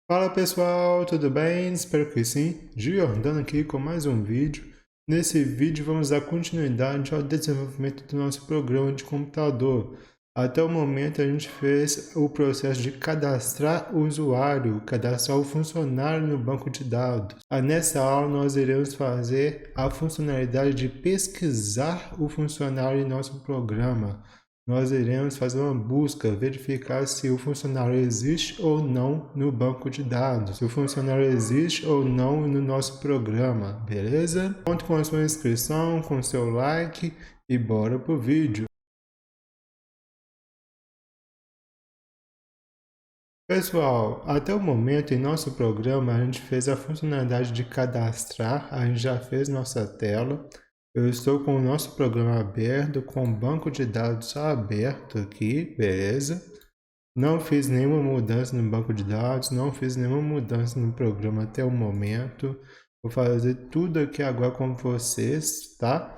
Fala pessoal, tudo bem? Espero que sim. Giordano aqui com mais um vídeo. Nesse vídeo vamos dar continuidade ao desenvolvimento do nosso programa de computador. Até o momento a gente fez o processo de cadastrar o usuário, cadastrar o funcionário no banco de dados. Nessa aula nós iremos fazer a funcionalidade de pesquisar o funcionário em nosso programa. Nós iremos fazer uma busca, verificar se o funcionário existe ou não no banco de dados, se o funcionário existe ou não no nosso programa, beleza? Conto com a sua inscrição, com seu like e bora pro vídeo. Pessoal, até o momento em nosso programa a gente fez a funcionalidade de cadastrar, a gente já fez nossa tela. Eu estou com o nosso programa aberto, com o banco de dados aberto aqui, beleza? Não fiz nenhuma mudança no banco de dados, não fiz nenhuma mudança no programa até o momento. Vou fazer tudo aqui agora com vocês, tá?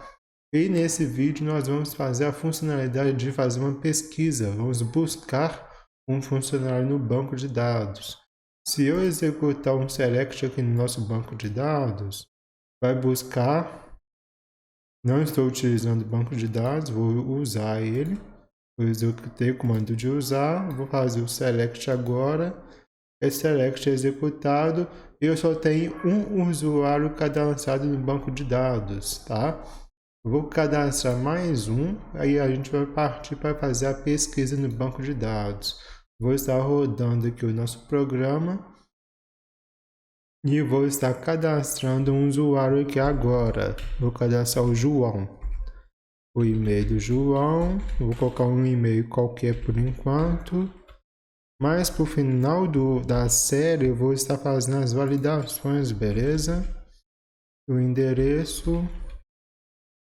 E nesse vídeo nós vamos fazer a funcionalidade de fazer uma pesquisa. Vamos buscar um funcionário no banco de dados. Se eu executar um select aqui no nosso banco de dados, vai buscar. Não estou utilizando o banco de dados, vou usar ele. Eu executei o comando de usar, vou fazer o select agora. Esse select é executado e eu só tenho um usuário cadastrado no banco de dados, tá? Vou cadastrar mais um, aí a gente vai partir para fazer a pesquisa no banco de dados. Vou estar rodando aqui o nosso programa e vou estar cadastrando um usuário aqui agora. Vou cadastrar o João. O e-mail do João, vou colocar um e-mail qualquer por enquanto. Mas para o final da série eu vou estar fazendo as validações, beleza? O endereço,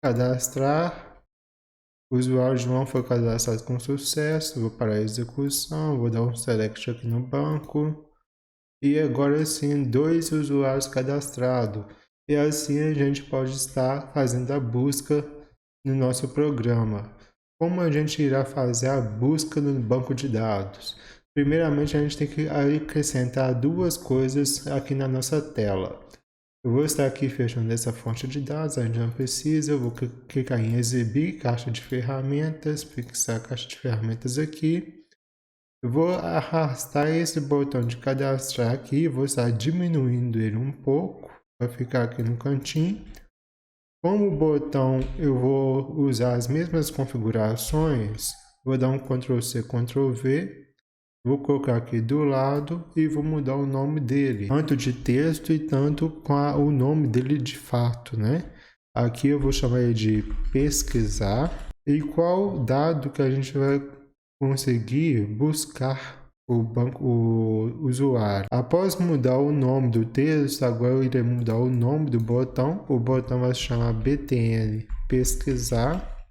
cadastrar, o usuário João foi cadastrado com sucesso, vou parar a execução, vou dar um select aqui no banco. E agora sim, 2 usuários cadastrados. E assim a gente pode estar fazendo a busca no nosso programa. Como a gente irá fazer a busca no banco de dados? Primeiramente, a gente tem que acrescentar 2 coisas aqui na nossa tela. Eu vou estar aqui fechando essa fonte de dados, a gente não precisa, eu vou clicar em exibir caixa de ferramentas, fixar a caixa de ferramentas aqui. Eu vou arrastar esse botão de cadastrar aqui, vou estar diminuindo ele um pouco, vai ficar aqui no cantinho. Como botão eu vou usar as mesmas configurações, vou dar um Ctrl+C, Ctrl+V, vou colocar aqui do lado e vou mudar o nome dele, tanto de texto e tanto com o nome dele de fato, né? Aqui eu vou chamar ele de pesquisar. E qual dado que a gente vai conseguir buscar o usuário. Após mudar o nome do texto, agora eu irei mudar o nome do botão. O botão vai se chamar btn pesquisar.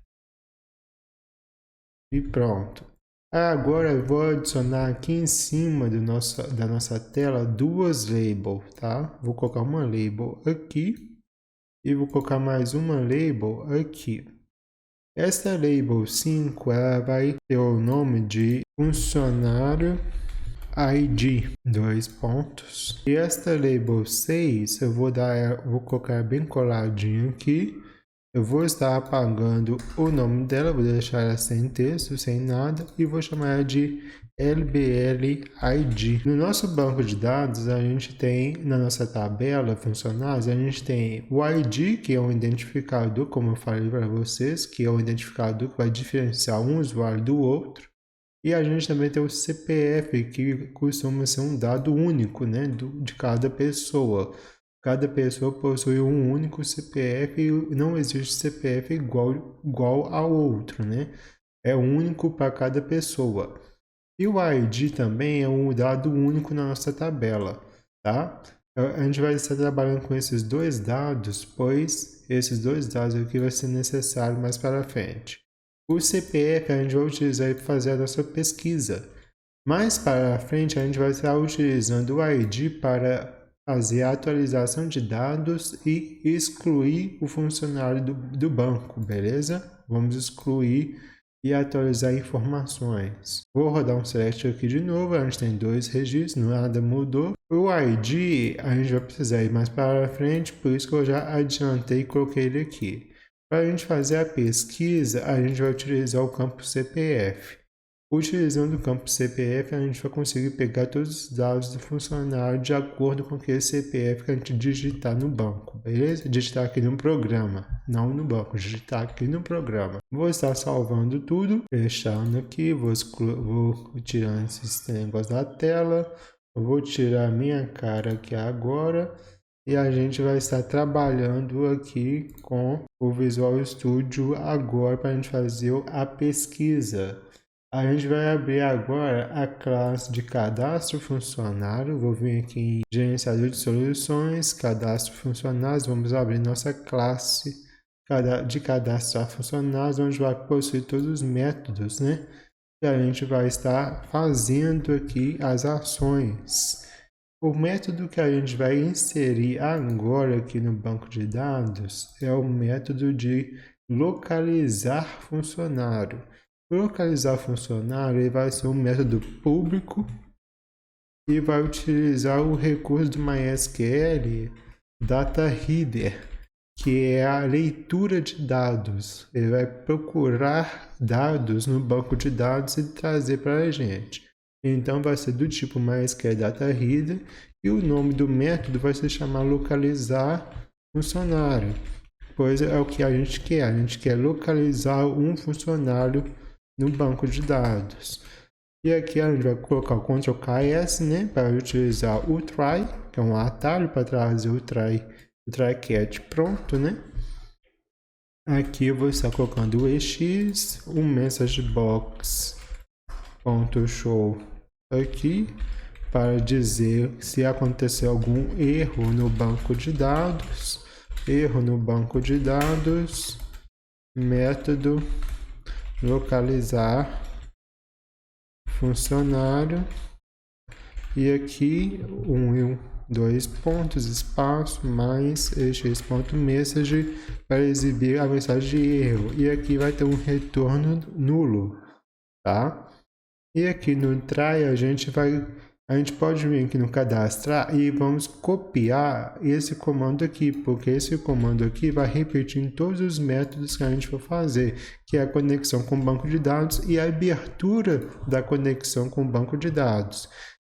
E pronto. Agora eu vou adicionar aqui em cima da nossa tela 2 labels, tá? Vou colocar uma label aqui e vou colocar mais uma label aqui. Esta label 5 ela vai ter o nome de funcionário ID, 2 pontos. E esta label 6 eu vou colocar bem coladinho aqui. Eu vou estar apagando o nome dela, vou deixar ela sem texto, sem nada, e vou chamar ela de LBL-ID. No nosso banco de dados, a gente tem, na nossa tabela funcionários, a gente tem o ID, que é um identificador, como eu falei para vocês, que é um identificador que vai diferenciar um usuário do outro. E a gente também tem o CPF, que costuma ser um dado único, né, de cada pessoa. Cada pessoa possui um único CPF e não existe CPF igual ao outro, né? É único para cada pessoa. E o ID também é um dado único na nossa tabela, tá? A gente vai estar trabalhando com esses 2 dados, pois esses 2 dados aqui vai ser necessário mais para frente. O CPF a gente vai utilizar para fazer a nossa pesquisa. Mais para frente a gente vai estar utilizando o ID para fazer a atualização de dados e excluir o funcionário do banco, beleza? Vamos excluir e atualizar informações. Vou rodar um select aqui de novo, a gente tem 2 registros, nada mudou. O ID a gente vai precisar ir mais para frente, por isso que eu já adiantei e coloquei ele aqui. Para a gente fazer a pesquisa, a gente vai utilizar o campo CPF. Utilizando o campo CPF, a gente vai conseguir pegar todos os dados do funcionário de acordo com aquele CPF que a gente digitar no banco, beleza? Digitar aqui no programa, não no banco, digitar aqui no programa. Vou estar salvando tudo, fechando aqui, vou tirando esses negócios da tela, vou tirar minha cara aqui agora. E a gente vai estar trabalhando aqui com o Visual Studio agora para a gente fazer a pesquisa. A gente vai abrir agora a classe de cadastro funcionário. Vou vir aqui em gerenciador de soluções, cadastro funcionários. Vamos abrir nossa classe de cadastrar funcionários, onde vai possuir todos os métodos, né? E a gente vai estar fazendo aqui as ações. O método que a gente vai inserir agora aqui no banco de dados é o método de localizar funcionário. Localizar funcionário ele vai ser um método público e vai utilizar o recurso do MySQL Data Reader, que é a leitura de dados. Ele vai procurar dados no banco de dados e trazer para a gente. Então vai ser do tipo MySQL Data Reader e o nome do método vai se chamar localizar funcionário, pois é o que a gente quer. A gente quer localizar um funcionário no banco de dados. E aqui a gente vai colocar o Ctrl+KS, né, para utilizar o try, que é um atalho para trazer o try catch pronto, né? Aqui eu vou estar colocando o EX, o messagebox.show aqui para dizer se aconteceu algum erro no banco de dados. Erro no banco de dados, método localizar funcionário, e aqui 2 pontos, espaço, mais ex.message para exibir a mensagem de erro, e aqui vai ter um retorno nulo, tá? E aqui no try a gente pode vir aqui no cadastrar e vamos copiar esse comando aqui, porque esse comando aqui vai repetir em todos os métodos que a gente for fazer, que é a conexão com o banco de dados e a abertura da conexão com o banco de dados.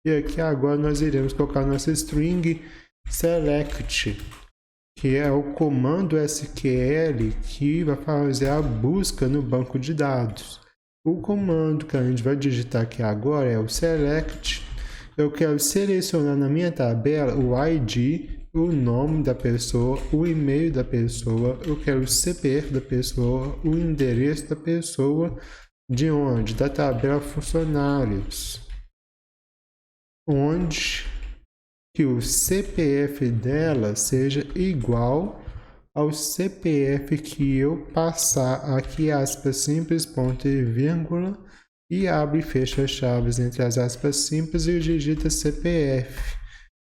E aqui agora nós iremos colocar nossa string select, que é o comando SQL que vai fazer a busca no banco de dados. O comando que a gente vai digitar aqui agora é o select. Eu quero selecionar na minha tabela o ID, o nome da pessoa, o e-mail da pessoa, eu quero o CPF da pessoa, o endereço da pessoa, de onde? Da tabela funcionários, onde que o CPF dela seja igual ao CPF que eu passar aqui, aspas simples, ponto e vírgula, e abre e fecha chaves entre as aspas simples e digita CPF.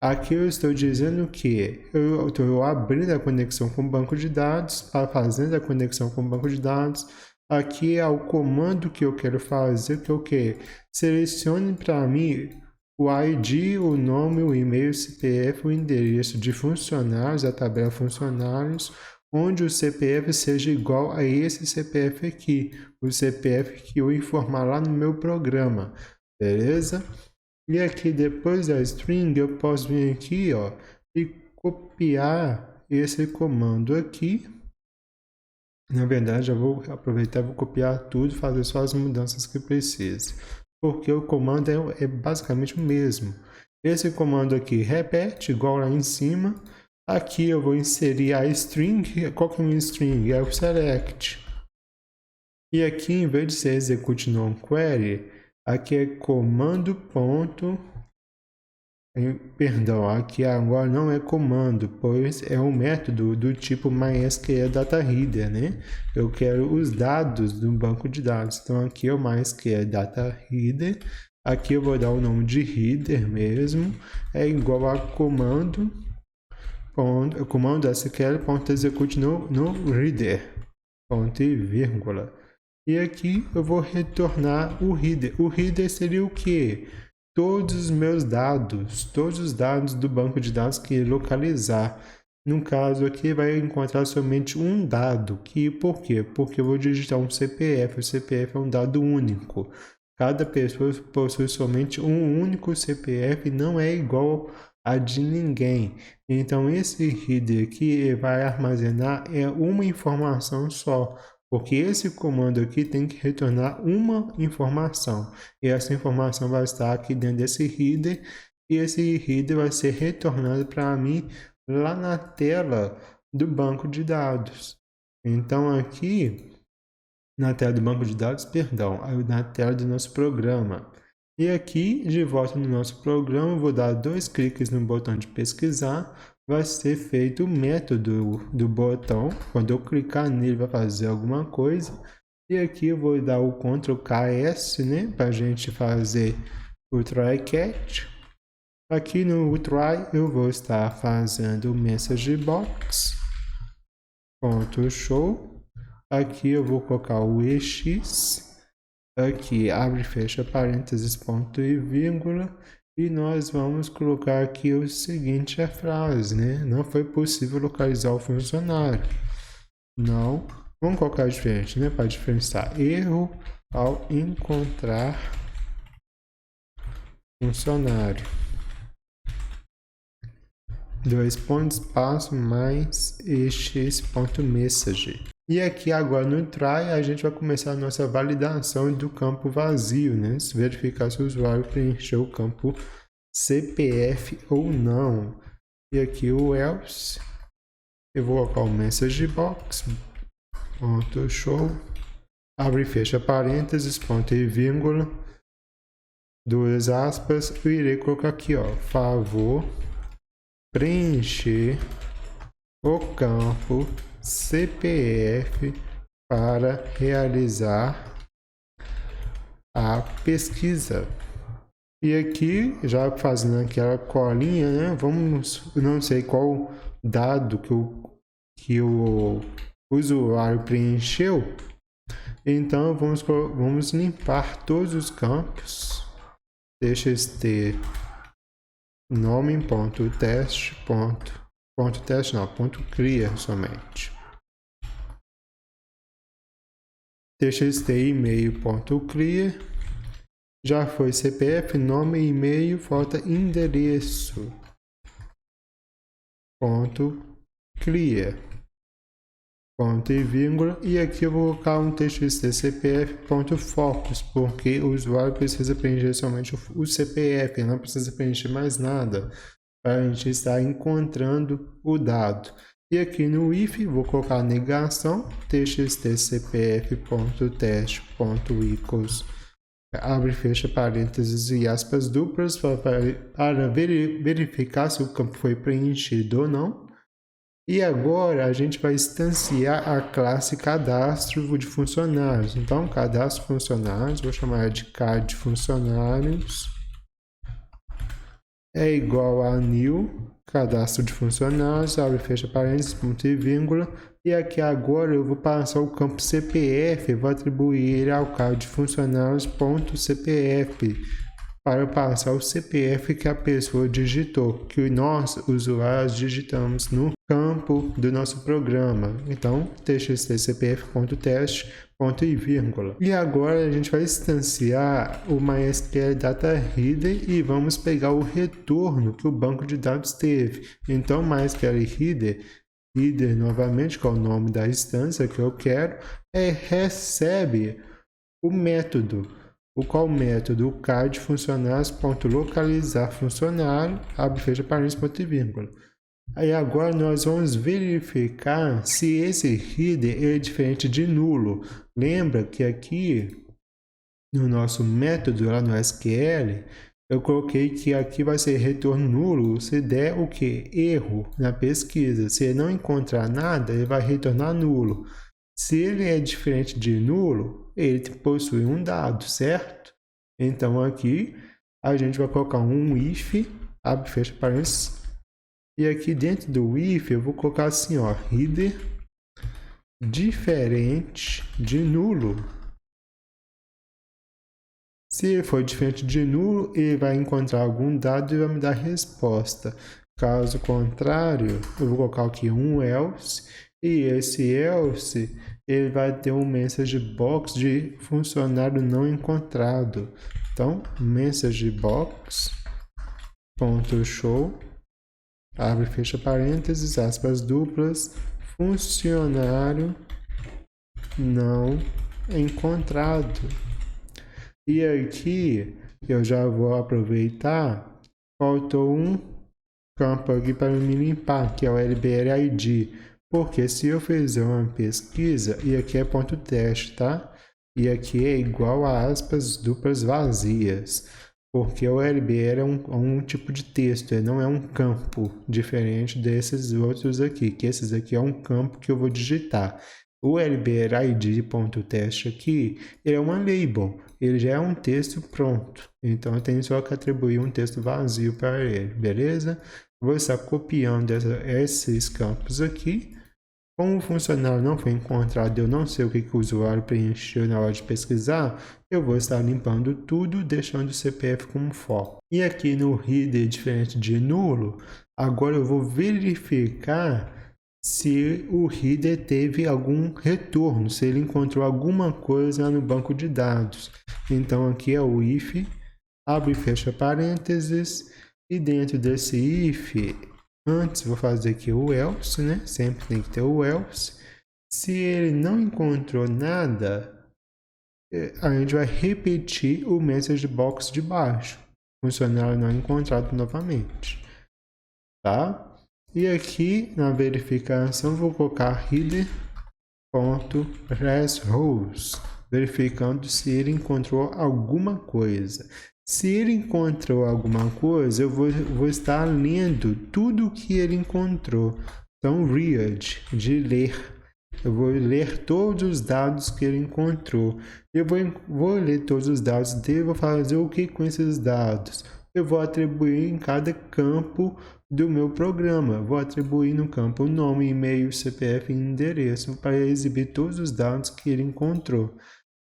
Aqui eu estou dizendo que eu estou abrindo a conexão com o banco de dados, fazendo a conexão com o banco de dados. Aqui é o comando que eu quero fazer, que é o que? Selecione para mim o ID, o nome, o e-mail, o CPF, o endereço de funcionários, a tabela funcionários, onde o CPF seja igual a esse CPF aqui, o CPF que eu informar lá no meu programa, beleza? E aqui depois da string eu posso vir aqui, ó, e copiar esse comando aqui. Na verdade, eu vou aproveitar e vou copiar tudo e fazer só as mudanças que precisa, porque o comando é basicamente o mesmo. Esse comando aqui repete igual lá em cima. Aqui eu vou inserir a string. Qual que é a minha string? É o select. E aqui, em vez de ser execute non-query, aqui é comando ponto. Perdão, aqui agora não é comando, pois é um método do tipo MySQL Data Reader, né? Eu quero os dados do banco de dados. Então aqui é o MySQL Data Reader. Aqui eu vou dar o nome de reader mesmo. É igual a comando SQL.execute no reader, ponto e vírgula. E aqui eu vou retornar o header. O header seria o quê? Todos os meus dados, todos os dados do banco de dados que localizar. No caso aqui vai encontrar somente um dado, por quê? Porque eu vou digitar um CPF, o CPF é um dado único. Cada pessoa possui somente um único CPF, não é igual a de ninguém. Então esse header aqui vai armazenar uma informação só, porque esse comando aqui tem que retornar uma informação. E essa informação vai estar aqui dentro desse header, e esse header vai ser retornado para mim lá na tela do banco de dados. Então aqui na tela do banco de dados, perdão, na tela do nosso programa. E aqui, de volta no nosso programa, vou dar 2 cliques no botão de pesquisar, vai ser feito o método do botão. Quando eu clicar nele, vai fazer alguma coisa. E aqui eu vou dar o Ctrl KS, né, para a gente fazer o try catch. Aqui no try eu vou estar fazendo o message box, ponto show. Aqui eu vou colocar o EX, aqui abre e fecha parênteses, ponto e vírgula, e nós vamos colocar aqui o seguinte, a frase, né? Não foi possível localizar o funcionário. Não, vamos colocar diferente, né? Para diferenciar, erro ao encontrar funcionário. 2 pontos, espaço, mais EX.message. E aqui agora no try a gente vai começar a nossa validação do campo vazio, né? Verificar se o usuário preencheu o campo CPF ou não. E aqui o else, eu vou colocar o message box, ponto show, abre e fecha parênteses, ponto e vírgula, 2 aspas, eu irei colocar aqui, ó, favor preencher o campo CPF para realizar a pesquisa. E aqui, já fazendo aquela colinha, né? Vamos, não sei qual dado que o usuário preencheu. Então, vamos limpar todos os campos. txt nome, ponto teste, ponto teste não, ponto clear somente. txt e-mail, ponto clear. Já foi CPF, nome, e-mail, falta endereço. Ponto clear. Ponto e vírgula. E aqui eu vou colocar um txt CPF, ponto focus, porque o usuário precisa preencher somente o CPF, não precisa preencher mais nada, para a gente estar encontrando o dado. E aqui no if, vou colocar negação, txt cpf.teste.equals, abre e fecha parênteses e aspas duplas, para verificar se o campo foi preenchido ou não. E agora a gente vai instanciar a classe cadastro de funcionários. Então, cadastro funcionários, vou chamar de CAD funcionários, é igual a new, cadastro de funcionários, abre e fecha parênteses, ponto e vírgula. E aqui agora eu vou passar o campo CPF, vou atribuir ao CAD funcionários.cpf, para passar o CPF que a pessoa digitou, que nós, usuários, digitamos no campo do nosso programa. Então, txt cpf.teste, ponto e vírgula. E agora a gente vai instanciar o MySQL Data Reader e vamos pegar o retorno que o banco de dados teve. Então, MySQL Reader novamente, qual é o nome da instância que eu quero, recebe o método. O qual método? O CAD funcionários.localizar funcionário, abre e fecha parênteses, ponto e vírgula. Aí agora nós vamos verificar se esse header é diferente de nulo. Lembra que aqui no nosso método lá no SQL, eu coloquei que aqui vai ser retorno nulo se der o que? Erro na pesquisa. Se ele não encontrar nada, ele vai retornar nulo. Se ele é diferente de nulo, ele possui um dado, certo? Então aqui a gente vai colocar um if, abre e fecha parênteses. E aqui dentro do if eu vou colocar assim, ó, header diferente de nulo. Se for diferente de nulo, ele vai encontrar algum dado e vai me dar resposta. Caso contrário, eu vou colocar aqui um else, e esse else ele vai ter um message box de funcionário não encontrado. Então, message box ponto show, abre e fecha parênteses, aspas duplas, funcionário não encontrado. E aqui eu já vou aproveitar, faltou um campo aqui para me limpar, que é o LBRID, porque se eu fizer uma pesquisa, e aqui é ponto teste, tá? E aqui é igual a aspas duplas vazias, porque o LBR é um tipo de texto, ele não é um campo, diferente desses outros aqui, que esses aqui é um campo que eu vou digitar. O LBRID.teste aqui, ele é uma label, ele já é um texto pronto, então eu tenho só que atribuir um texto vazio para ele, beleza? Vou estar copiando esses campos aqui. Como o funcionário não foi encontrado, eu não sei o que o usuário preencheu na hora de pesquisar, eu vou estar limpando tudo, deixando o CPF como foco. E aqui no header, diferente de nulo, agora eu vou verificar se o header teve algum retorno, se ele encontrou alguma coisa no banco de dados. Então aqui é o if, abre e fecha parênteses, e dentro desse if, antes vou fazer aqui o else, né? Sempre tem que ter o else. Se ele não encontrou nada, a gente vai repetir o message box de baixo. Funcionário não encontrado novamente, tá? E aqui na verificação vou colocar header.resRows, verificando se ele encontrou alguma coisa. Se ele encontrou alguma coisa, eu vou estar lendo tudo o que ele encontrou. Então, read, de ler. Eu vou ler todos os dados que ele encontrou. Eu vou ler todos os dados dele, vou fazer o que com esses dados? Eu vou atribuir em cada campo do meu programa. Vou atribuir no campo nome, e-mail, CPF e endereço para exibir todos os dados que ele encontrou.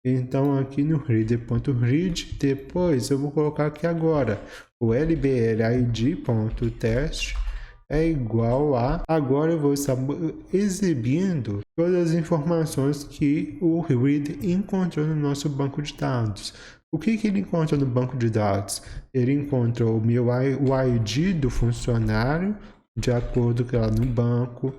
Então, aqui no reader.read, depois eu vou colocar aqui agora o lbrid.test é igual a... Agora eu vou estar exibindo todas as informações que o read encontrou no nosso banco de dados. O que ele encontrou no banco de dados? Ele encontrou o ID do funcionário, de acordo com ela no banco.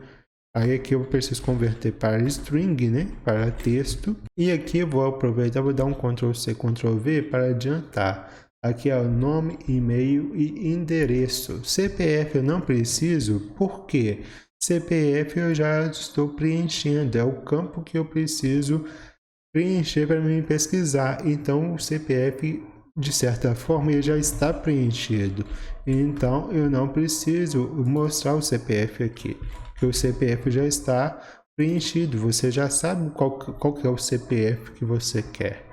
Aí aqui eu preciso converter para string, né? Para texto. E aqui eu vou aproveitar, vou dar um Ctrl+C, Ctrl+V para adiantar. Aqui é o nome, e-mail e endereço. CPF eu não preciso, por quê? CPF eu já estou preenchendo, é o campo que eu preciso preencher para mim pesquisar. Então o CPF, de certa forma, ele já está preenchido. Então eu não preciso mostrar o CPF aqui, porque o CPF já está preenchido. Você já sabe qual que é o CPF que você quer.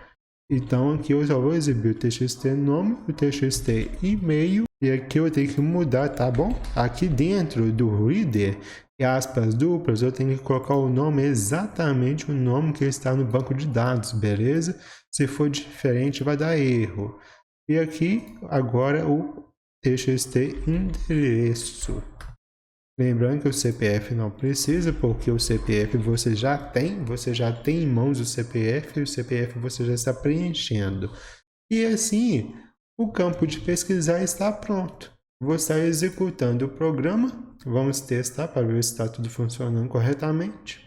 Então aqui eu só vou exibir o txt nome, o txt e-mail, e aqui eu tenho que mudar, tá bom? Aqui dentro do reader, aspas duplas, eu tenho que colocar o nome, exatamente o nome que está no banco de dados, beleza? Se for diferente vai dar erro. E aqui agora o txt endereço. Lembrando que o CPF não precisa, porque o CPF você já tem em mãos o CPF, e o CPF você já está preenchendo. E assim, o campo de pesquisar está pronto. Vou estar executando o programa, vamos testar para ver se está tudo funcionando corretamente.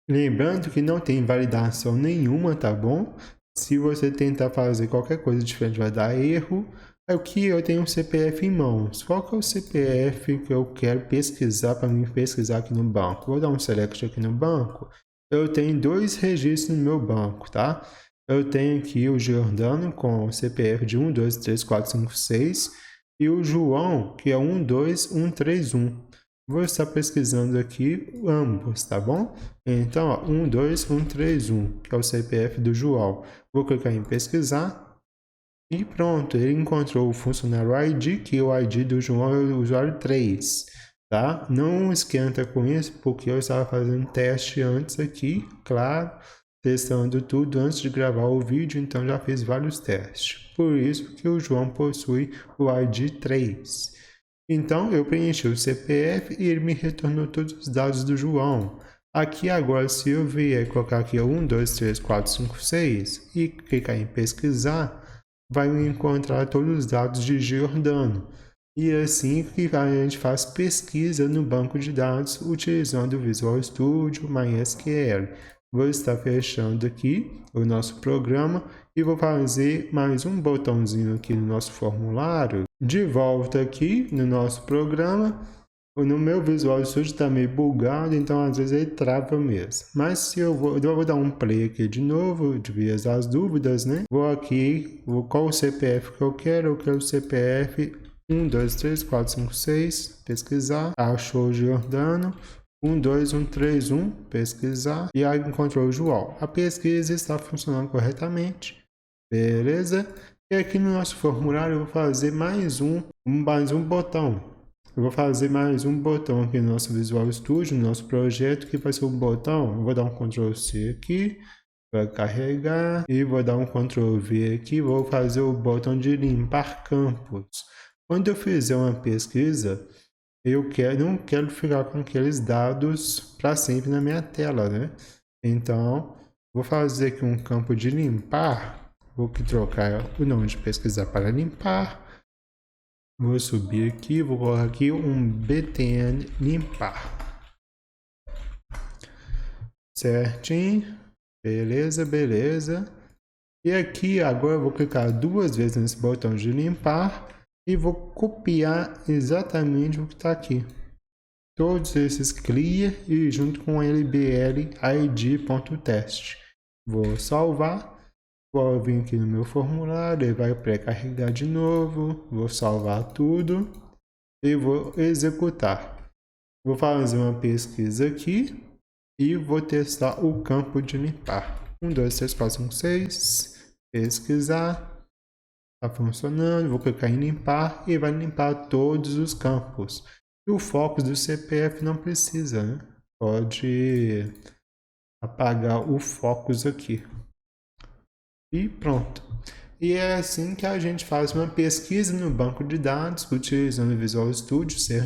Lembrando que não tem validação nenhuma, tá bom? Se você tentar fazer qualquer coisa diferente vai dar erro. Aqui eu tenho um CPF em mãos. Qual que é o CPF que eu quero pesquisar para mim pesquisar aqui no banco? Vou dar um select aqui no banco. Eu tenho 2 registros no meu banco, tá? Eu tenho aqui o Giordano com o CPF de 1, 2, 3, 4, 5, 6 e o João que é 1, 2, 1, 3, 1. Vou estar pesquisando aqui ambos, tá bom? Então, ó, 1, 2, 1, 3, 1, que é o CPF do João. Vou clicar em pesquisar. E pronto, ele encontrou o funcionário ID, que o ID do João é o usuário 3, tá? Não esquenta com isso, porque eu estava fazendo teste antes aqui, claro. testando tudo antes de gravar o vídeo, então já fiz vários testes. Por isso que o João possui o ID 3. Então eu preenchi o CPF e ele me retornou todos os dados do João. Aqui agora, se eu vier colocar aqui 1, 2, 3, 4, 5, 6 e clicar em pesquisar, vai me encontrar todos os dados de Giordano. E assim que a gente faz pesquisa no banco de dados utilizando o Visual Studio MySQL. Vou estar fechando aqui o nosso programa e vou fazer mais um botãozinho aqui no nosso formulário. De volta aqui no nosso programa. No meu Visual Studio está meio bugado, então às vezes ele trava mesmo. Mas se eu vou dar um play aqui de novo, de vez as dúvidas, né? Vou aqui, qual o CPF que eu quero o CPF 1, 2, 3, 4, 5, 6, pesquisar, achou o Giordano, 1, 2, 1, 3, 1, pesquisar, e aí encontrou o João. A pesquisa está funcionando corretamente, beleza? E aqui no nosso formulário eu vou fazer mais um botão. Eu vou fazer mais um botão aqui no nosso Visual Studio, no nosso projeto, que vai ser um botão. Eu vou dar um Ctrl C aqui, vai carregar, e vou dar um Ctrl V aqui, vou fazer o botão de limpar campos. Quando eu fizer uma pesquisa, eu não quero ficar com aqueles dados para sempre na minha tela, né? Então, vou fazer aqui um campo de limpar, vou trocar o nome de pesquisar para limpar. Vou subir aqui, vou colocar aqui um btn limpar. Certinho. Beleza, beleza. E aqui agora eu vou clicar 2 vezes nesse botão de limpar e vou copiar exatamente o que está aqui. Todos esses clear e junto com lbl id.test. Vou salvar. Vou vir aqui no meu formulário, ele vai pré-carregar de novo, vou salvar tudo e vou executar. Vou fazer uma pesquisa aqui e vou testar o campo de limpar. 1, 2, 3, 4, 5, 6, pesquisar, está funcionando, vou clicar em limpar e vai limpar todos os campos. E o foco do CPF não precisa, né? Pode apagar o focus aqui. E pronto. E é assim que a gente faz uma pesquisa no banco de dados, utilizando o Visual Studio, C#.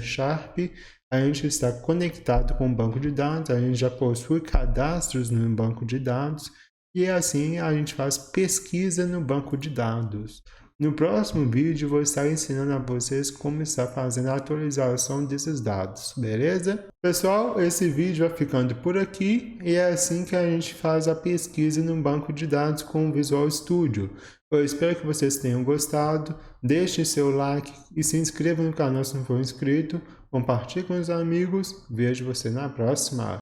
A gente está conectado com o banco de dados, a gente já possui cadastros no banco de dados, e assim a gente faz pesquisa no banco de dados. No próximo vídeo, vou estar ensinando a vocês como estar fazendo a atualização desses dados, beleza? Pessoal, esse vídeo vai ficando por aqui e é assim que a gente faz a pesquisa no banco de dados com o Visual Studio. Eu espero que vocês tenham gostado, deixe seu like e se inscreva no canal se não for inscrito, compartilhe com os amigos, vejo você na próxima!